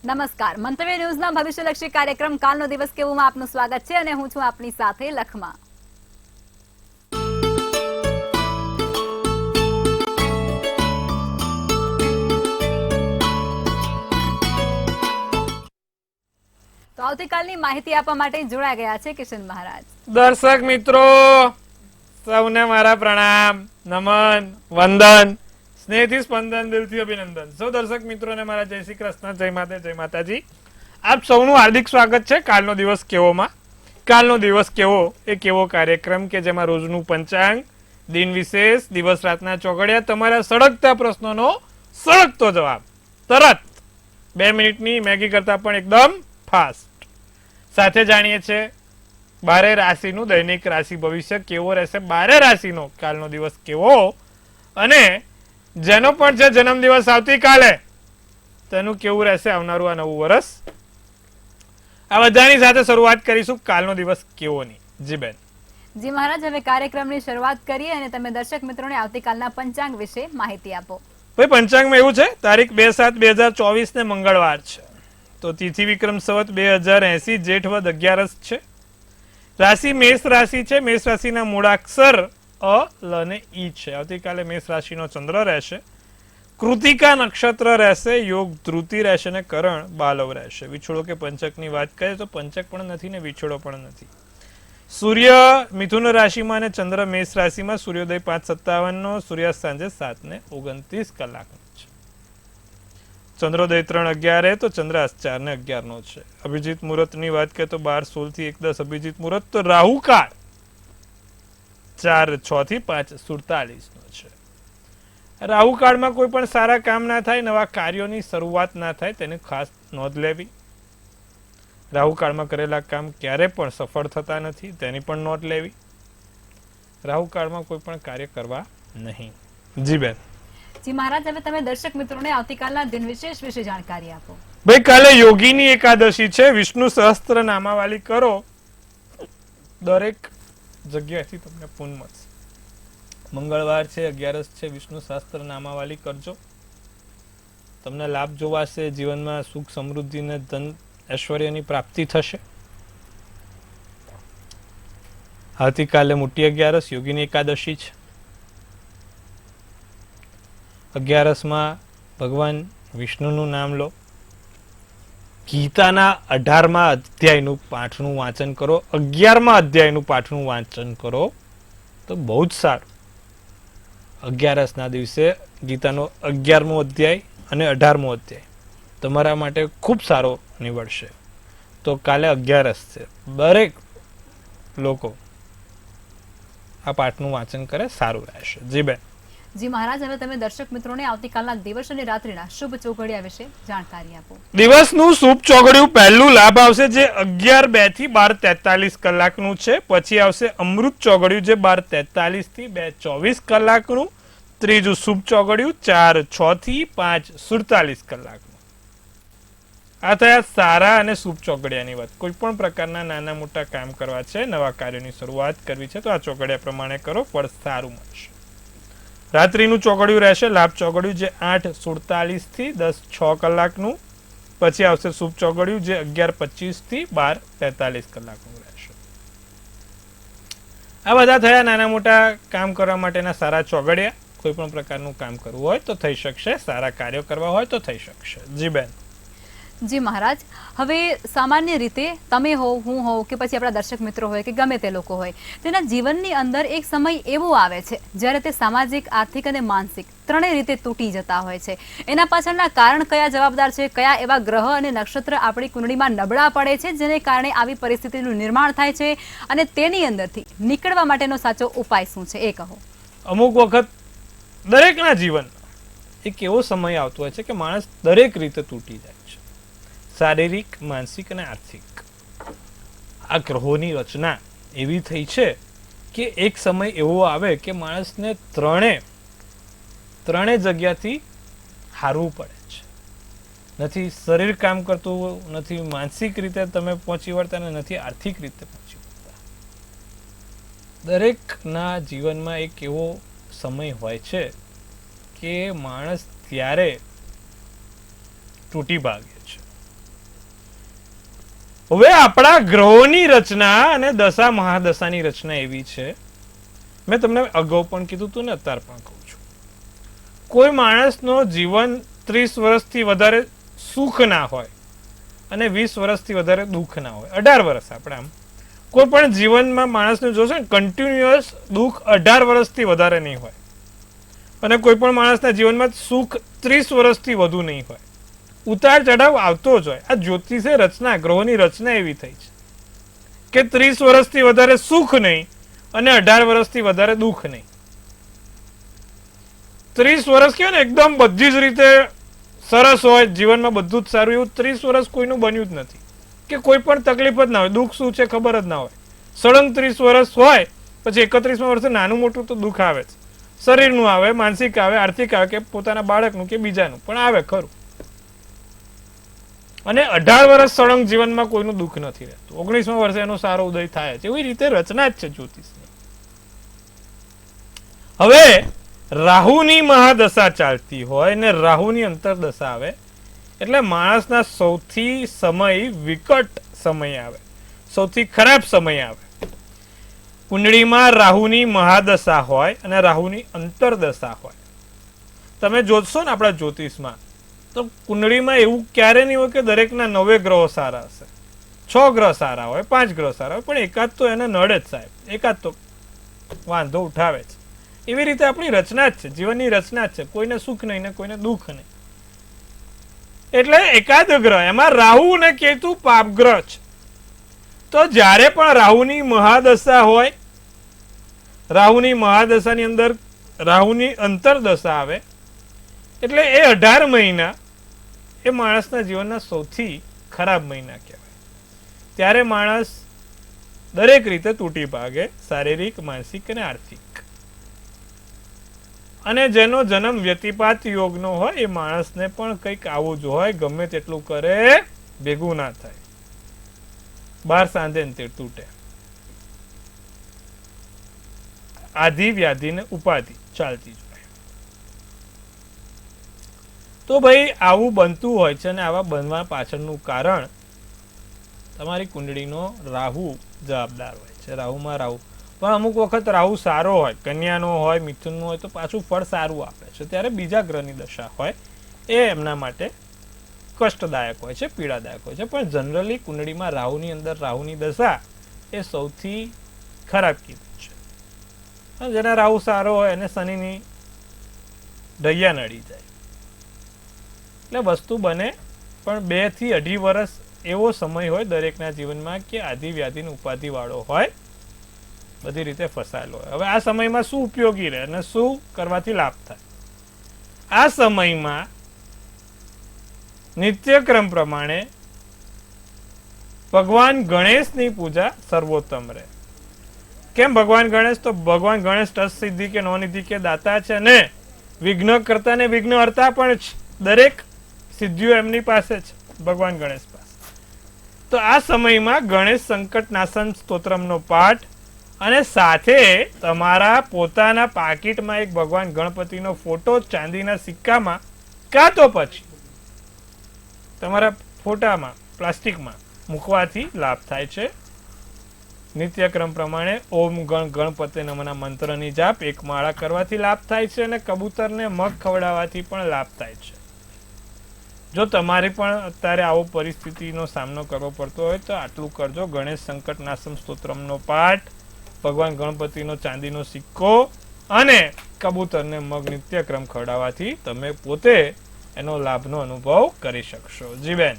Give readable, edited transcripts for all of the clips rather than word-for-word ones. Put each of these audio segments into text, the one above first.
નમસ્કાર. મંતવ્ય ન્યૂઝના ભવિષ્યલક્ષી કાર્યક્રમ કાલનો દિવસ કેવોમાં આપનું સ્વાગત છે અને હું છું આપની સાથે લખમા. તો આવતીકાલની માહિતી આપવા માટે જોડાઈ ગયા છે કિશન મહારાજ. દર્શક મિત્રો સૌને મારા પ્રણામ, નમન, વંદન, સ્નેહથી સ્પંદન, દિલથી અભિનંદન. સૌ દર્શક મિત્રોને મારા જય શ્રી કૃષ્ણ, જય માતા, જય માતાજી. આપ સૌનું હાર્દિક સ્વાગત છે કાલનો દિવસ કેવોમાં. કાલનો દિવસ કેવો એ કેવો કાર્યક્રમ કે જેમાં રોજનું પંચાંગ, દિન વિશેષ, દિવસ રાતના ચોઘડિયા, તમારા સળગતા પ્રશ્નોનો સળગતો જવાબ તરત 2 મિનિટની મેગી કરતા પણ એકદમ ફાસ્ટ. સાથે જાણીએ છીએ 12 રાશિનું દૈનિક રાશિ ભવિષ્ય કેવો રહેશે, 12 રાશિનો કાલનો દિવસ કેવો, અને જેનો પણ છે જન્મદિવસ આવતીકાલે તેનું કેવું રહેશે આવનારું આ નવું વર્ષ. આ બધાની સાથે શરૂઆત કરીશું કાલનો દિવસ કેવોની. જી બેન. જી મહારાજ, હવે કાર્યક્રમની શરૂઆત કરીએ અને તમે દર્શક મિત્રોને આવતીકાલના પંચાંગ વિશે માહિતી આપો. ભાઈ, પંચાંગમાં એવું છે, તારીખ 2/7/2024 ને મંગળવાર છે. તો તિથિ વિક્રમ સંવત 2080, જેઠ વદ 11 છે. રાશિ મેષ રાશિ છે. મેષ રાશિના મૂળાક્ષર અ, લ અને ઈ છે. આવતીકાલે મેષ રાશિનો ચંદ્ર રહેશે. કૃતિકા નક્ષત્ર રહેશે. યોગ ધ્રુતિ રહેશે અને કરણ બાલવ રહેશે. વિછોડો કે પંચકની વાત કરીએ તો પંચક પણ નથી ને વિછોડો પણ નથી. સૂર્ય મિથુન રાશિમાં અને ચંદ્ર મેષ રાશિમાં. સૂર્યોદય 5:57 નો, સૂર્યાસ્ત સાંજે 7:29 કલાકનો છે. ચંદ્રોદય 3:11 તો ચંદ્રાસ્ત 4:11 નો છે. અભિજીત મુહૂર્તની વાત કરીએ તો 12:16 થી 1:10 અભિજીત મુહૂર્ત. તો રાહુ કાળ 4:06 થી 5:47 નો છે. રાહુ કાળમાં કોઈ પણ સારા કામ ના થાય, નવા કાર્યોની શરૂઆત ના થાય, તેને ખાસ નોંધ લેવી. રાહુ કાળમાં કરેલા કામ ક્યારે પણ સફળ થતા નથી, તેની પણ નોંધ લેવી. રાહુ કાળમાં કોઈ પણ કાર્ય કરવા નહીં. જી બેન. જી મહારાજ, હવે તમે દર્શક મિત્રોને આવતીકાલના દિન વિશેષ વિશે જાણકારી આપો. ભાઈ, કાલે યોગીની એકાદશી છે. વિષ્ણુ સહસ્ત્ર નામાવાલી કરો, દરેક જગ્યાએથી તમને પુણ્ય મળશે. મંગળવાર છે, 11 છે, વિષ્ણુ સહસ્ત્ર નામાવાલી કરજો, તમને લાભ જોવાશે. જીવનમાં સુખ સમૃદ્ધિ ને ધન ઐશ્વર્યની પ્રાપ્તિ થશે. આવતીકાલે મોટી 11 યોગીની એકાદશી છે. 11માં ભગવાન વિષ્ણુનું નામ લો. ગીતાના 18મા અધ્યાયનું પાઠનું વાંચન કરો. 11મા અધ્યાયનું પાઠનું વાંચન કરો તો બહુ જ સારું. 11ના દિવસે ગીતાનો 11મો અધ્યાય અને 18મો અધ્યાય તમારા માટે ખૂબ સારો નીવડશે. તો કાલે 11 છે. દરેક લોકો આ પાઠનું વાંચન કરે, સારું રહેશે. જી બેન. જી મહારાજ, હવે તમે દર્શક મિત્રોને આવતીકાલના દિવસ અને રાત્રિના શુભ ચોઘડિયા વિશે જાણકારી આપો. દિવસનું શુભ ચોઘડિયું પહેલું લાભ આવશે જે 11:02 થી 12:43 કલાકનું છે. પછી આવશે અમૃત ચોઘડિયું જે 12:43 થી 2:24 કલાકનું. ત્રીજું શુભ ચોઘડિયું 4:06 થી 5:47 કલાકનું. આ થયા સારા અને શુભ ચોઘડિયાની વાત. કોઈ પણ પ્રકારના નાના મોટા કામ કરવા છે, નવા કાર્યોની શરૂઆત કરવી છે, તો આ ચોઘડિયા પ્રમાણે કરો, ફળ સારું મળશે. રાત્રિનું ચોઘડિયું રહેશે લાભ ચોઘડિયું જે 8:47 થી 10:06 કલાકનું. પછી આવશે શુભ ચોઘડિયું જે 11:25 થી 12:43 કલાકનું રહેશે. આ બધા થયા નાના મોટા કામ કરવા માટેના સારા ચોઘડિયા. કોઈ પણ પ્રકારનું કામ કરવું હોય તો થઈ શકશે, સારા કાર્યો કરવા હોય તો થઈ શકશે. જી બેન. જી મહારાજ, હવે સામાન્ય રીતે તમે હો, હું હોઉં કે પછી આપણા દર્શક મિત્રો હોય કે ગમે તે લોકો હોય, તેના જીવનની અંદર એક સમય એવો આવે છે જ્યારે તે સામાજિક, આર્થિક અને માનસિક ત્રણેય રીતે તૂટી જતા હોય છે. એના પાછળના કારણ કયા જવાબદાર છે, કયા એવા ગ્રહ અને નક્ષત્ર આપણી કુંડળીમાં નબળા પડે છે જેને કારણે આવી પરિસ્થિતિનું નિર્માણ થાય છે, અને તેની અંદરથી નીકળવા માટેનો સાચો ઉપાય શું છે એ કહો. અમુક વખત દરેકના જીવનમાં એક એવો સમય આવતો હોય છે કે માણસ દરેક રીતે તૂટી જાય છે, શારીરિક, માનસિક અને આર્થિક. આ ગ્રહોની રચના એવી થઈ છે કે એક સમય એવો આવે કે માણસને ત્રણે જગ્યાથી હારવું પડે છે. નથી શરીર કામ કરતું, નથી માનસિક રીતે તમે પહોંચી વળતા, ને નથી આર્થિક રીતે પહોંચી વળતા. દરેકના જીવનમાં એક એવો સમય હોય છે કે માણસ ત્યારે તૂટી ભાગે છે. હવે આપણા ગ્રહોની રચના અને દશા મહાદશાની રચના એવી છે, મેં તમને અગાઉ પણ કીધું હતું ને અત્યારે પણ કહું છું, કોઈ માણસનો જીવન 30 વર્ષથી વધારે સુખ ના હોય અને 20 વર્ષથી વધારે દુઃખ ના હોય. 18 વર્ષ આપણે આમ કોઈ પણ જીવનમાં માણસને જોશે ને કન્ટિન્યુઅસ દુઃખ 18 વર્ષથી વધારે નહીં હોય અને કોઈ પણ માણસના જીવનમાં સુખ 30 વર્ષથી વધુ નહીં હોય. ઉતાર ચઢાવ આવતો જ હોય. આ જ્યોતિષે રચના, ગ્રહોની રચના એવી થઈ છે કે 30 વર્ષથી વધારે સુખ નહીં અને 18 વર્ષથી વધારે દુઃખ નહીં. 30 વર્ષ કહેવાય ને એકદમ બધી જ રીતે સરસ હોય, જીવનમાં બધું જ સારું, એવું 30 વર્ષ કોઈનું બન્યું જ નથી કે કોઈ પણ તકલીફ જ ના હોય, દુઃખ શું છે ખબર જ ના હોય. સળંગ 30 વર્ષ હોય પછી 31મા વર્ષે નાનું મોટું તો દુઃખ આવે જ, શરીરનું આવે, માનસિક આવે, આર્થિક આવે કે પોતાના બાળકનું કે બીજાનું પણ આવે ખરું. અને 18 વર્ષ સળંગ જીવનમાં કોઈનું દુઃખ નથી રહેતું. 19મા વર્ષે એનો સારો ઉદય થાય છે. એવી રીતે રચના જ છે જ્યોતિષની. હવે રાહુની મહાદશા ચાલતી હોય ને રાહુની અંતરદશા આવે એટલે માણસના સૌથી સમય વિકટ સમય આવે, સૌથી ખરાબ સમય આવે. કુંડળીમાં રાહુની મહાદશા હોય અને રાહુની અંતરદશા હોય. તમે જોશો ને આપણા જ્યોતિષમાં તો કુંડળીમાં એવું ક્યારે નહીં હોય કે દરેકના 9 ગ્રહો સારા હશે, 6 ગ્રહ સારા હોય, 5 ગ્રહ સારા હોય, પણ એકાદ તો એને નડે જ સાહેબ, એકાદ તો વાંધો ઉઠાવે છે. એવી રીતે આપણી રચના જ છે, જીવનની રચના જ છે. કોઈને સુખ નહીં ને કોઈને દુઃખ નહીં. એટલે એકાદ ગ્રહ, એમાં રાહુ અને કેતુ પાપગ્રહ છે. તો જ્યારે પણ રાહુની મહાદશા હોય, રાહુની મહાદશાની અંદર રાહુની અંતરદશા આવે એટલે એ 18 મહિના એ માણસના જીવનના સૌથી ખરાબ મહિના કહેવાય. ત્યારે માણસ દરેક રીતે તૂટી ભાગે, શારીરિક, માનસિક અને આર્થિક. અને જેનો જન્મ વ્યતિપાત યોગનો હોય એ માણસને પણ કંઈક આવું જ હોય, ગમે તેટલું કરે ભેગું ના થાય, 12 સાંધે ને તે તૂટે. આધિ વ્યાધિ ને ઉપાધિ ચાલતી જ હોય. તો ભાઈ આવું બનતું હોય છે અને આવા બનવા પાછળનું કારણ તમારી કુંડળીનો રાહુ જવાબદાર હોય છે. રાહુમાં રાહુ પણ અમુક વખત રાહુ સારો હોય, કન્યાનો હોય, મિથુનનો હોય તો પાછું ફળ સારું આપે છે. ત્યારે બીજા ગ્રહની દશા હોય એ એમના માટે કષ્ટદાયક હોય છે, પીડાદાયક હોય છે. પણ જનરલી કુંડળીમાં રાહુની અંદર રાહુની દશા એ સૌથી ખરાબ કીધું છે. જેના રાહુ સારો હોય એને શનિની ઢૈયા નડી જાય એટલે વસ્તુ બને. પણ 2 થી 2.5 વર્ષ એવો સમય હોય દરેકના જીવનમાં કે આધિ વ્યાધિ ઉપાધિ વાળો હોય, બધી રીતે ફસાયેલો હોય. હવે આ સમયમાં શું ઉપયોગી રહે અને શું કરવાથી લાભ થાય? આ સમયમાં નિત્યક્રમ પ્રમાણે ભગવાન ગણેશની પૂજા સર્વોત્તમ રહે. કેમ ભગવાન ગણેશ? તો ભગવાન ગણેશ અષ્ટ સિદ્ધિ કે નવનિધિ કે દાતા છે ને વિઘ્ન કરતા ને વિઘ્ન હરતા પણ છે. દરેક સિદ્ધિઓ એમની પાસે છે, ભગવાન ગણેશ પાસે. તો આ સમયમાં ગણેશ સંકટ નાશન સ્તોત્રમનો પાઠ અને સાથે તમારા પોતાના પાકીટમાં એક ભગવાન ગણપતિનો ફોટો ચાંદીના સિક્કામાં કાં તો પછી તમારા ફોટામાં પ્લાસ્ટિકમાં મૂકવાથી લાભ થાય છે. નિત્યક્રમ પ્રમાણે ઓમ ગણપતિ નમઃના મંત્રની જાપ 1 માળા કરવાથી લાભ થાય છે અને કબૂતરને મગ ખવડાવવાથી પણ લાભ થાય છે. જો તમારે પણ અત્યારે આવો પરિસ્થિતિનો સામનો કરવો પડતો હોય તો આટલું કરજો. ગણેશ સંકટ નાશમ સ્તોત્રમનો પાઠ, ભગવાન ગણપતિનો ચાંદીનો સિક્કો અને કબૂતરને મગ નિત્યક્રમ ખવડાવવાથી તમે પોતે એનો લાભનો અનુભવ કરી શકશો. જી બેન.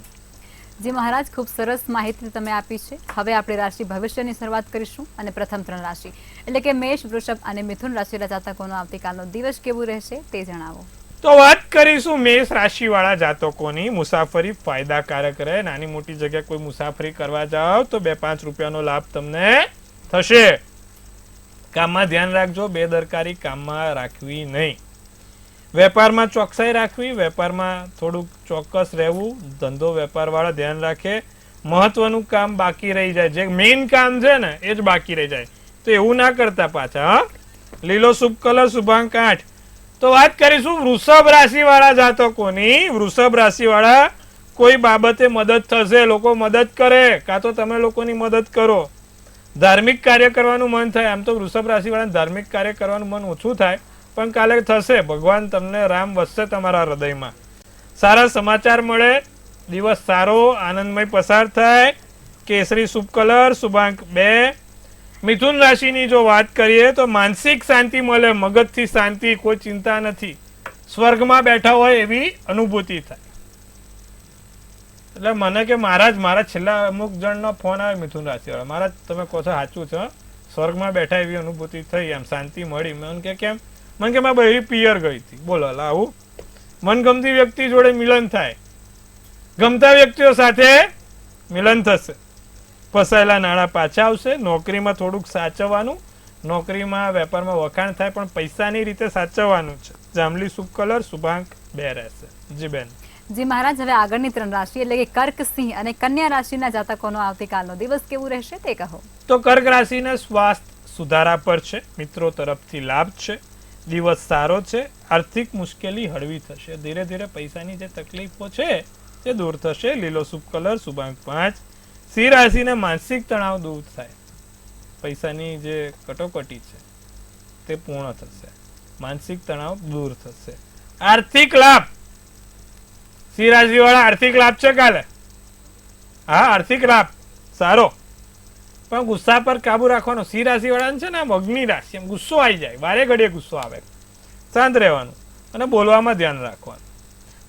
જી મહારાજ, ખૂબ સરસ માહિતી તમે આપી છે. હવે આપણે રાશિ ભવિષ્યની શરૂઆત કરીશું અને પ્રથમ 3 રાશિ એટલે કે મેષ, વૃષભ અને મિથુન રાશિના જાતકોનો આવતીકાલનો દિવસ કેવું રહેશે તે જણાવો. તો વાત કરીશું મેષ રાશિ વાળા જાતકોની. મુસાફરી ફાયદાકારક રહે. નાની મોટી જગ્યાએ કોઈ મુસાફરી કરવા જાઓ તો 2-5 રૂપિયાનો લાભ તમને થશે. કામમાં ધ્યાન રાખજો, બેદરકારી કામમાં રાખવી નહીં. વેપારમાં ચોકસાઈ રાખવી, વેપારમાં થોડુંક ચોક્કસ રહેવું. ધંધો વેપાર વાળા ધ્યાન રાખે. મહત્વનું કામ બાકી રહી જાય, જે મેઇન કામ છે ને એ જ બાકી રહી જાય તો એવું ના કરતા પાછા. હા, લીલો શુભ કલર, શુભાંક 8. તો વાત કરીશું વૃષભ રાશિ વાળા જાતકોની. વૃષભ રાશિ વાળા કોઈ બાબતે મદદ થશે, લોકો મદદ કરે કાં તો તમે લોકોની મદદ કરો. ધાર્મિક કાર્ય કરવાનું મન થાય. આમ તો વૃષભ રાશિ વાળાને ધાર્મિક કાર્ય કરવાનું મન ઓછું થાય, પણ કાલે થશે. ભગવાન તમને રામ વસશે તમારા હૃદયમાં. સારા સમાચાર મળે, દિવસ સારો આનંદમય પસાર થાય. કેસરી શુભ કલર, શુભાંક 2. મિથુન રાશિની જો વાત કરીએ તો માનસિક શાંતિ મળે, મગજથી શાંતિ, કોઈ ચિંતા નથી, સ્વર્ગમાં બેઠા હોય એવી અનુભૂતિ થાય. એટલે મને કે મારા છેલ્લા અમુક જણનો ફોન આવે મિથુન રાશિ વાળા, મહારાજ તમે કહો છો સાચું છે, સ્વર્ગમાં બેઠા એવી અનુભૂતિ થઈ, એમ શાંતિ મળી. મને કે કેમ? મને કે મેં બહેરી પિયર ગઈ હતી. બોલો આવું મનગમતી વ્યક્તિ જોડે મિલન થાય, ગમતા વ્યક્તિઓ સાથે મિલન થશે, ફસાયેલા નાણાં પાછા આવશે, નોકરીમાં થોડુંક સાચવવાનું, નોકરીમાં વેપારમાં વખાણ થાય પણ પૈસાની રીતે સાચવવાનું છે. જાંબલી શુભ કલર, શુભાંક 2 રહેશે. જી બેન. જી મહારાજ, હવે આગળની 3 રાશિ એટલે કે કર્ક, સિંહ અને કન્યા રાશિના જાતકોનો આવતીકાલનો દિવસ કેવું રહેશે તે કહો. તો કર્ક રાશિના સ્વાસ્થ્ય સુધારા પર છે, મિત્રો તરફથી લાભ છે, દિવસ સારો છે, આર્થિક મુશ્કેલી હળવી થશે, ધીરે ધીરે પૈસાની જે તકલીફો છે તે દૂર થશે. લીલો શુભ કલર, શુભાંક 5. સિંહ રાશિને માનસિક તણાવ દૂર થાય, પૈસાની જે કટોકટી છે તે પૂર્ણ થશે, માનસિક તણાવ દૂર થશે. આર્થિક લાભ, સિંહ રાશિ વાળા આર્થિક લાભ છે કાલે. હા, આર્થિક લાભ સારો, પણ ગુસ્સા પર કાબુ રાખવાનો. સિંહ રાશિ વાળાને છે ને આમ અગ્નિ રાશિ, એમ ગુસ્સો આવી જાય, વારે ઘડીએ ગુસ્સો આવે, શાંત રહેવાનું અને બોલવામાં ધ્યાન રાખવાનું.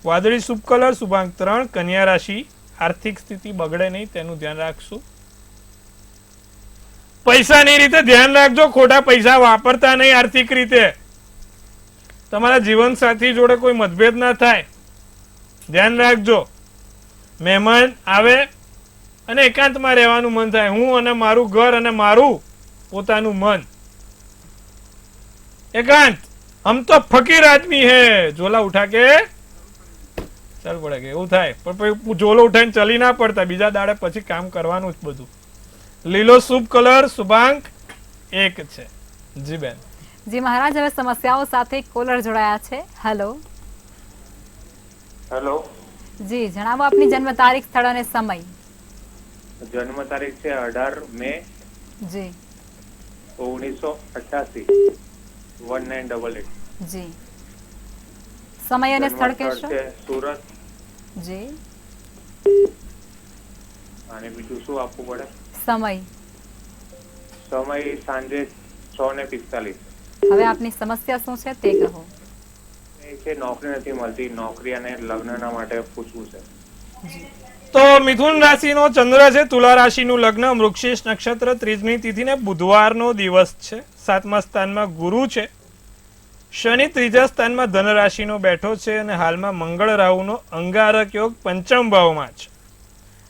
વાદળી શુભ કલર, શુભાંક 3. કન્યા રાશિ આર્થિક સ્થિતિ બગડે નહીં તેનું ધ્યાન રાખશું. પૈસાની રીતે ધ્યાન રાખજો, ખોટા પૈસા વાપરતા નહીં. આર્થિક રીતે તમારા જીવન સાથી જોડે કોઈ મતભેદ ના થાય, ધ્યાન રાખજો. મહેમાન આવે અને એકાંતમાં રહેવાનું મન થાય, હું અને મારું ઘર અને મારું પોતાનું મન. એકાંત, હમ તો ફકીર આદમી હે, ઝોલા ઉઠા કે ચાલ પડે કે એવું થાય, પણ પછી ઝોલો ઉઠાઈને ચલી ના પડતા, બીજા દાડે પછી કામ કરવાનું જ બધું. લીલો શુભ કલર, શુભાંક 1 છે. જી બેન. જી મહારાજ, હવે સમસ્યાઓ સાથે કોલર જોડાયા છે. હેલો. હેલો. જી જણાવો આપની જન્મ તારીખ, સ્થળ અને સમય. જન્મ તારીખ છે 18 મે જી 1988, 1988. જી સમય અને સ્થળ કહેશો? છે સુરત. જી. અને બીજું શું આપવું પડે? સમય. સમય સાંજે 6:45. હવે આપની સમસ્યા શું છે તે કહો. એ છે નોકરી નથી મળતી, નોકરી અને લગ્નના માટે પૂછવું છે. તો મિથુન રાશિનો ચંદ્ર છે, તુલા રાશિનું લગ્ન, મૃગશીર્ષ નક્ષત્ર, 3મી તિથિ ને બુધવારનો દિવસ છે. 7મા સ્થાનમાં ગુરુ છે, શનિ 3જા સ્થાનમાં ધન રાશિનો બેઠો છે અને હાલમાં મંગળ રાહુનો અંગારક યોગ 5મ ભાવમાં છે.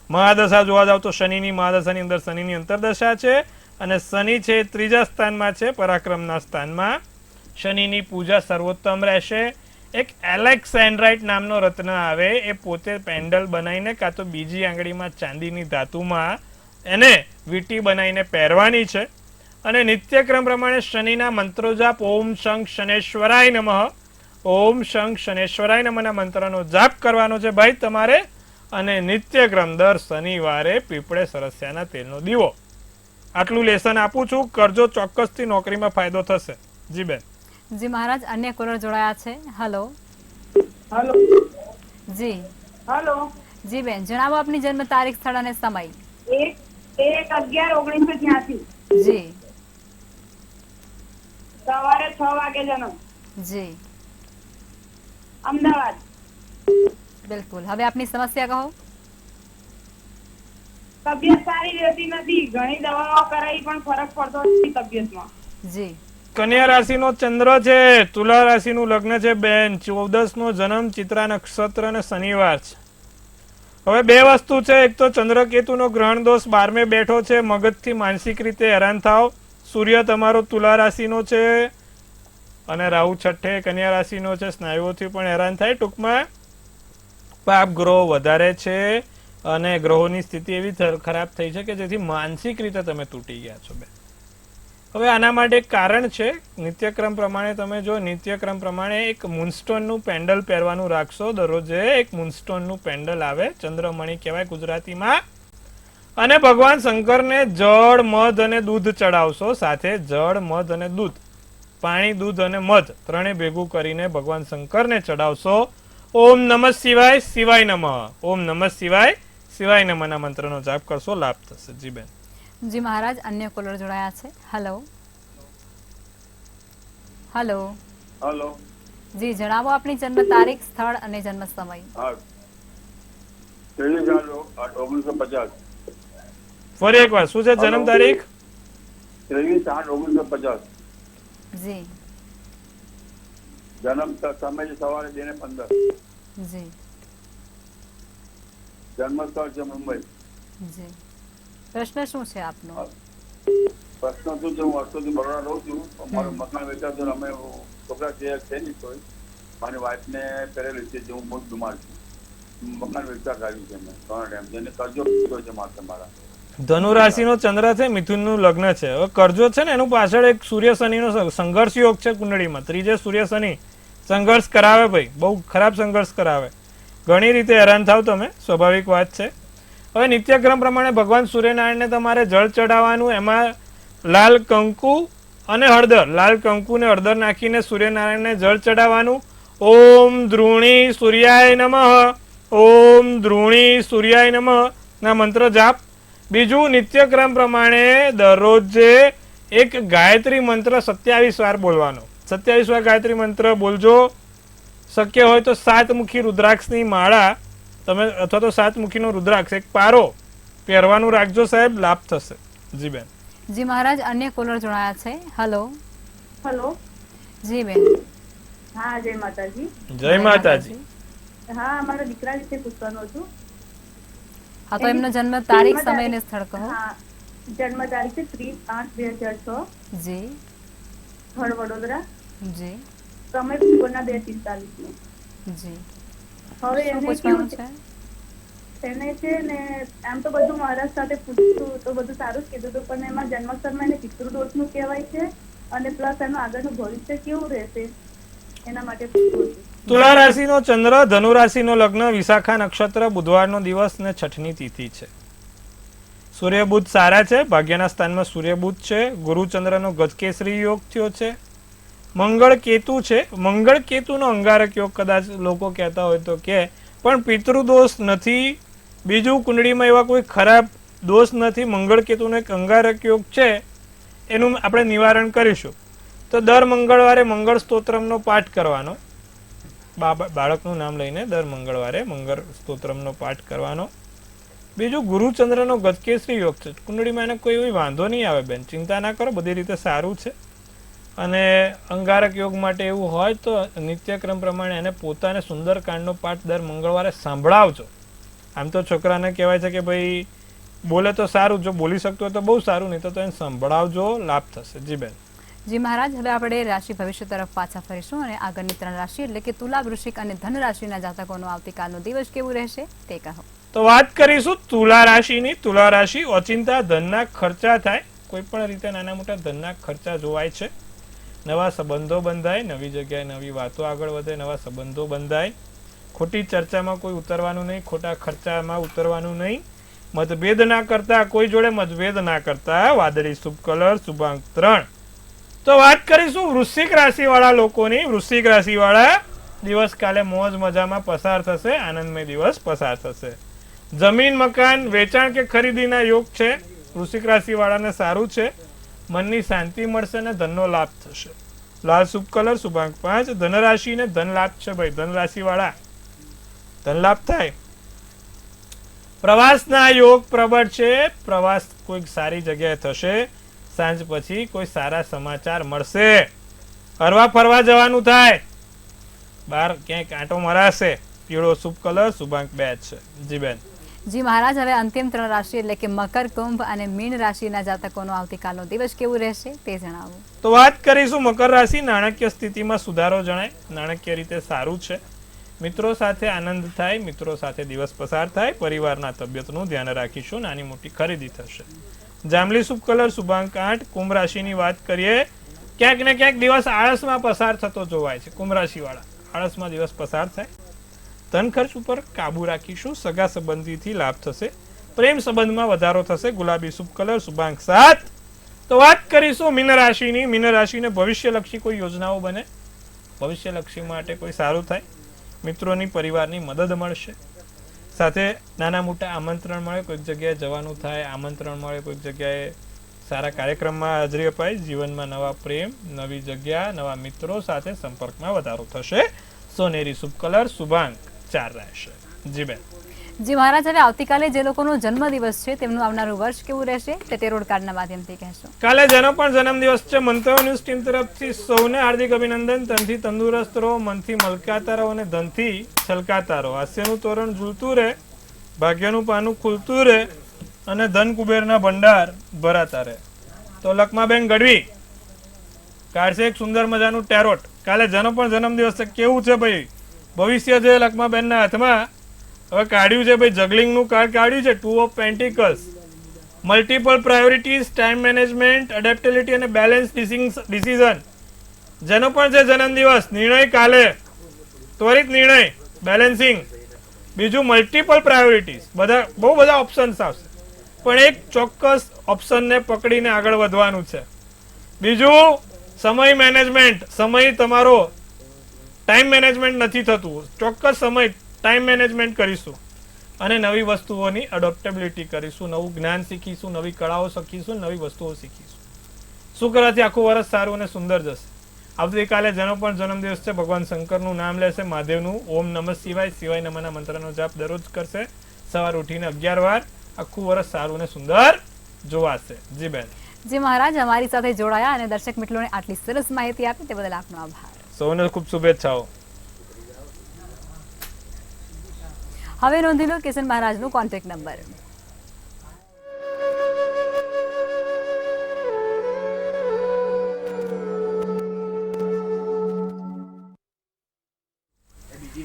મહાદશા જોવા જાવ તો શનિની મહાદશાની અંદર શનિની અંતરદશા છે અને શનિ છે 3જા સ્થાનમાં છે, પરાક્રમના સ્થાનમાં. શનિની પૂજા સર્વોત્તમ રહેશે. એક એલેક્સેન્ડ્રાઇટ નામનો રત્ન આવે, એ પોતે પેન્ડલ બનાવીને કાં તો બીજી આંગળીમાં ચાંદીની ધાતુમાં એને વીંટી બનાવીને પહેરવાની છે અને નિત્યક્રમ પ્રમાણે શનિના મંત્રો જાપ, ઓમ શંખ શનેશ્વરાય નમઃ, ઓમ શંખ શનેશ્વરાય નમઃના મંત્રનો જાપ કરવાનો છે ભાઈ તમારે. અને નિત્યક્રમ દર શનિવારે પીપળે સરસ્યાના તેલનો દીવો. આટલું લેસન આપું છું, કરજો, ચોક્કસથી નોકરીમાં ફાયદો થશે. જી બેન. જી મહારાજ, અન્ય કોલર જોડાયા છે. હેલો. હેલો. જી. હેલો. જી બેન, જણાવો આપની જન્મ તારીખ, સ્થળ અને સમય. 1/11/1983. જી. સવારે 6 વાગે જન્મ. જી. અમદાવાદ. બિલકુલ. હવે આપની સમસ્યા કહો. તબિયત સારી રહેતી નથી, ઘણી દવાઓ કરાવી પણ ફરક પડતો નથી તબિયતમાં. જી. કન્યા રાશિનો ચંદ્ર છે, તુલા રાશિનું લગ્ન છે બેન, 14નો જન્મ, ચિત્રા નક્ષત્ર અને શનિવાર છે. હવે બે વસ્તુ છે, એક તો ચંદ્રકેતુનો ગ્રહણ દોષ 12મે બેઠો છે, મગજથી માનસિક રીતે હેરાન થાવ. સૂર્ય તમારો તુલા રાશિનો છે અને રાહુ 6 કન્યા રાશિનો છે, સ્નાયુઓથી પણ હેરાન થાય. ટૂંકમાં પાપ ગ્રહો વધારે છે અને ગ્રહોની સ્થિતિ એવી ખરાબ થઈ છે કે જેથી માનસિક રીતે તમે તૂટી ગયા છો બેન. હવે આના માટે એક કારણ છે. નિત્યક્રમ પ્રમાણે તમે જો નિત્યક્રમ પ્રમાણે એક મૂનસ્ટોનનું પેન્ડલ પહેરવાનું રાખશો. દરરોજે એક મૂનસ્ટોનનું પેન્ડલ આવે, ચંદ્રમણી કહેવાય ગુજરાતીમાં. અને ભગવાન શંકરને જળ, મધ અને દૂધ ચડાવશો. સાથે જળ, મધ અને દૂધ, પાણી, દૂધ અને મધ ત્રણે ભેગું કરીને ભગવાન શંકરને ચડાવશો. ઓમ નમઃ શિવાય, શિવાય નમઃ, ઓમ નમઃ શિવાય, શિવાય નમઃના મંત્રનો જાપ કરશો, લાભ થશે. જી બેન. જી મહારાજ, અન્ય કોલર જોડાયા છે. Hello hello hello. જી, જણાવો આપની જન્મ તારીખ, સ્થળ અને જન્મ સમય. હા, 23/8/1950. ફરી એકવાર શું છે જન્મ તારીખ? 23/8/1950. જી જન્મ સમય છે સવારે 2:15. જી જન્મ સ્થળ છે મુંબઈ. જી, પ્રશ્ન શું છે આપનો? પ્રશ્ન શું છે, હું વર્ષોથી બરોડા રહું છું. મારું મકાન વેચાતું છું. અમે છોકરા છે નહીં કોઈ. મારી વાઈફને કરેલી છે જે હું બહુ બીમાર છું. મકાન વેચતા કાઢ્યું છે મેં ઘણા ટાઈમ. જેને કરજો છે માથે મારા. ધનુ રાશિનો ચંદ્ર છે, મિથુનનું લગ્ન છે. હવે કરજો છે ને એનું પાછળ એક સૂર્ય શનિનો સંઘર્ષ યોગ છે કુંડળીમાં. ત્રીજે સૂર્ય શનિ સંઘર્ષ કરાવે ભાઈ, બહુ ખરાબ સંઘર્ષ કરાવે. ઘણી રીતે હેરાન થાવ તમે, સ્વાભાવિક વાત છે. હવે નિત્યક્રમ પ્રમાણે ભગવાન સૂર્યનારાયણને તમારે જળ ચડાવવાનું. એમાં લાલ કંકુ અને હળદર, લાલ કંકુ ને હળદર નાખીને સૂર્યનારાયણને જળ ચડાવવાનું. ઓમ દ્રુણી સૂર્યાય નમઃ, ઓમ દ્રુણી સૂર્યાય નમઃ ના મંત્ર જાપ. બીજું, નિત્યક્રમ પ્રમાણે દરરોજે એક ગાયત્રી મંત્ર 27 વાર બોલવાનો. 27 વાર ગાયત્રી મંત્ર બોલજો. શક્ય હોય તો 7 મુખી રુદ્રાક્ષની માળા તમે અથવા તો 7 મુખીનો રુદ્રાક્ષ એક પારો પહેરવાનું રાખજો સાહેબ, લાભ થશે. જી બેન. જી મહારાજ, અન્ય કોલર જોડાયા છે. Hello hello. જી બેન. હા, જય માતાજી. જય માતાજી. હા, અમારા દીકરા વિશે પૂછવાનું હતું. હા, તો એમનો જન્મ તારીખ, સમય અને સ્થળ કહો. હા, જન્મ તારીખ છે 30/8/2006. જી સ્થળ વડોદરા. જી સમય બપોરના 2:45. જી, હવે શું એને પૂછવાનું કેવું છે? એને છે ને, આમ તો બધું મહારાજ સાથે પૂછ્યું તો બધું સારું જ કીધું હતું, પણ એમાં જન્મસ્થળમાં એને પિતૃદોષનું કહેવાય છે અને પ્લસ એનું આગળનું ભવિષ્ય કેવું રહેશે એના માટે પૂછવું હતું. તુલા રાશિનો ચંદ્ર, ધનુ રાશિનો લગ્ન, વિશાખા નક્ષત્ર, બુધવારનો દિવસ ને 6ઠની તિથિ છે. સૂર્ય બુધ સારા છે, ભાગ્યના સ્થાનમાં સૂર્ય બુધ છે. ગુરુ ચંદ્રનો ગજકેસરી યોગ થયો છે. મંગળ કેતુ છે. મંગળ કેતુનો અંગારક યોગ કદાચ લોકો કહેતા હોય તો કે, પણ પિતૃદોષ નથી. બીજું, કુંડળીમાં એવા કોઈ ખરાબ દોષ નથી. મંગળ કેતુનો એક અંગારક યોગ છે, એનું આપણે નિવારણ કરીશું. તો દર મંગળવારે મંગળ સ્તોત્રમનો પાઠ કરવાનો. બાળકનું નામ લઈને દર મંગળવારે મંગળ સ્તોત્રમનો પાઠ કરવાનો. બીજું, ગુરુચંદ્રનો ગજકેસરી યોગ છે. કુંડળીમાં એને કોઈ એવી વાંધો નહીં આવે બેન, ચિંતા ના કરો, બધી રીતે સારું છે. અને અંગારક યોગ માટે એવું હોય તો નિત્યક્રમ પ્રમાણે એને પોતાને સુંદરકાંડનો પાઠ દર મંગળવારે સાંભળાવજો. આમ તો છોકરાને કહેવાય છે કે ભાઈ બોલે તો સારું, જો બોલી શકતો હોય તો બહુ સારું, નહીં તો એને સંભળાવજો, લાભ થશે. જી બેન. જી મહારાજ, હવે આપણે રાશિ ભવિષ્ય તરફ પાછા ફરીશું અને આગળની 3 રાશિ એટલે કે તુલા, વૃશ્ચિક અને ધન રાશિના જાતકોનો આવતીકાલનો દિવસ કેવું રહેશે તે કહો. તો વાત કરીશું તુલા રાશિની. તુલા રાશિ, ઓચિંતા ધનના ખર્ચા થાય, કોઈ પણ રીતે નાના મોટા ધનના ખર્ચા જોવાય છે. નવા સંબંધો બંધાય, નવી જગ્યાએ નવી વાતો આગળ વધે, નવા સંબંધો બંધાય. ખોટી ચર્ચામાં કોઈ ઉતરવાનું નહીં, ખોટા ખર્ચામાં ઉતરવાનું નહીં. મતભેદ ના કરતા, કોઈ જોડે મતભેદ ના કરતા. વાદળી શુભ કલર, શુભાંક 3. તો વાત કરીશું વૃશ્ચિક રાશિ વાળા લોકોની. વૃશ્ચિક રાશિ વાળા દિવસ કાલે મોજ મજામાં પસાર થશે, આનંદમય દિવસ પસાર થશે. જમીન મકાન વેચાણ કે ખરીદીના યોગ છે. વૃશ્ચિક રાશિ વાળાને સારું છે. મનની શાંતિ મળશે અને ધનનો લાભ થશે. લાલ શુભ કલર, શુભાંક 5. ધનરાશિ ને ધન લાભ છે ભાઈ. ધનરાશિ વાળા ધન લાભ થાય. પ્રવાસના યોગ પ્રબળ છે. પ્રવાસ કોઈક સારી જગ્યાએ થશે. સાંજ પછી કોઈ સારા સમાચાર મળશે. ફરવા ફરવા જવાનું થાય. બહાર ક્યાંક આંટો મરાશે. પીળો શુભ કલર, શુભાંક 2 છે. જી બેન. જી મહારાજ, હવે અંતિમ 3 રાશિ એટલે કે મકર, કુંભ અને મીન રાશિના જાતકોનો આવતીકાલનો દિવસ કેવું રહેશે તે જણાવો. તો વાત કરીશું મકર રાશિ. નાણાકીય સ્થિતિમાં સુધારો જણાય, નાણાકીય રીતે સારું છે. મિત્રો સાથે આનંદ થાય, મિત્રો સાથે દિવસ પસાર થાય. પરિવારના તબિયતનું ધ્યાન રાખીશું. નાની મોટી ખરીદી થશે. જાંબલી શુભ કલર શુભાંક 8 કુંભ રાશિની વાત કરીએ, ક્યાંક ને ક્યાંક દિવસ આળસમાં પસાર થતો જોવાય છે. કુંભ રાશિ વાળા આળસમાં દિવસ પસાર થાય. ધન ખર્ચ ઉપર કાબુ રાખીશું. સગા સંબંધીથી લાભ થશે. પ્રેમ સંબંધમાં વધારો થશે. ગુલાબી શુભ કલર શુભાંક 7. તો વાત કરીશું મીન રાશિની. મીન રાશિને ભવિષ્યલક્ષી કોઈ યોજનાઓ બને, ભવિષ્યલક્ષી માટે કોઈ સારું થાય, મિત્રોની પરિવારની મદદ મળશે, સાથે નાના મોટા આમંત્રણ મળે, કોઈક જગ્યાએ જવાનું થાય, આમંત્રણ મળે, કોઈક જગ્યાએ સારા કાર્યક્રમમાં હાજરી અપાય, જીવનમાં નવા પ્રેમ, નવી જગ્યા, નવા મિત્રો સાથે સંપર્કમાં વધારો થશે. સોનેરી શુભ કલર શુભાંક 4 રહેશે. જી બેન. જી મહારાજ, હવે આવતીકાલે જે લોકોનો જન્મદિવસ છે તેમનું આવનારું વર્ષ કેવું રહેશે તે ટેરોટ કાર્ડના માધ્યમથી કહેશો. કાલે જેનો પણ જન્મદિવસ છે, મંતવ્ય ન્યૂઝ ટીમ તરફથી સૌને હાર્દિક અભિનંદન. તનથી તંદુરસ્ત રહો, મનથી મલકાતા રહો અને ધનથી છલકાતા રહો. હાસ્યનું તોરણ ઝૂલતું રહે, ભાગ્યનું પાનું ખુલતું રહે અને ધન કુબેરના ભંડાર ભરાતા રહે. તો લક્ષ્માબેન ગઢવી કાઢશે એક સુંદર મજાનું ટેરોટ. કાલે જેનો પણ જન્મદિવસ છે, કેવું છે ભાઈ ભવિષ્ય છે લક્ષ્માબેનના હાથમાં. હવે કાઢ્યું છે ભાઈ જગલિંગનું કાર્ડ કાઢ્યું છે, 2 of pentacles. Multiple priorities, time management, adaptability અને બેલેન્સ ડિસિઝન. જેનો પણ છે જન્મદિવસ, નિર્ણય કાલે, ત્વરિત નિર્ણય, બેલેન્સિંગ. બીજું મલ્ટિપલ પ્રાયોરિટીઝ, બહુ બધા ઓપ્શન્સ આવશે, પણ એક ચોક્કસ ઓપ્શનને પકડીને આગળ વધવાનું છે. બીજું સમય મેનેજમેન્ટ. સમય તમારો ટાઈમ મેનેજમેન્ટ નથી થતું, ચોક્કસ સમય ટાઈમ મેનેજમેન્ટ કરીશું અને નવી વસ્તુઓની એડોપ્ટેબિલિટી કરીશું, નવું જ્ઞાન શીખીશું, નવી કળાઓ શીખીશું, નવી વસ્તુઓ શીખીશું. શું કરવાથી આખું વર્ષ સારું અને સુંદર જશે. આવતીકાલે જેનો પણ જન્મદિવસ છે, ભગવાન શંકરનું નામ લેશે, મહાદેવનું ઓમ નમઃ શિવાય, શિવાય નમઃના મંત્રનો જાપ દરરોજ કરશે. સવાર ઉઠીને 11 વાર. આખું વર્ષ સારું અને સુંદર જોવાશે. જી બેન. જી મહારાજ, અમારી સાથે જોડાયા અને દર્શક મિત્રોને આટલી સરસ માહિતી આપી તે બદલ આપનો આભાર. સૌને ખૂબ શુભેચ્છાઓ. હવે નોંધી લો કિશન મહારાજનો કોન્ટેક્ટ નંબર.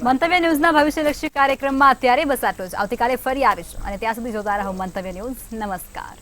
મંતવ્ય ન્યૂઝના ભવિષ્યલક્ષી કાર્યક્રમમાં અત્યારે બસ આટલું જ. આવતીકાલે ફરી આવીશું અને ત્યાં સુધી જોતા રહો મંતવ્ય ન્યૂઝ. નમસ્કાર.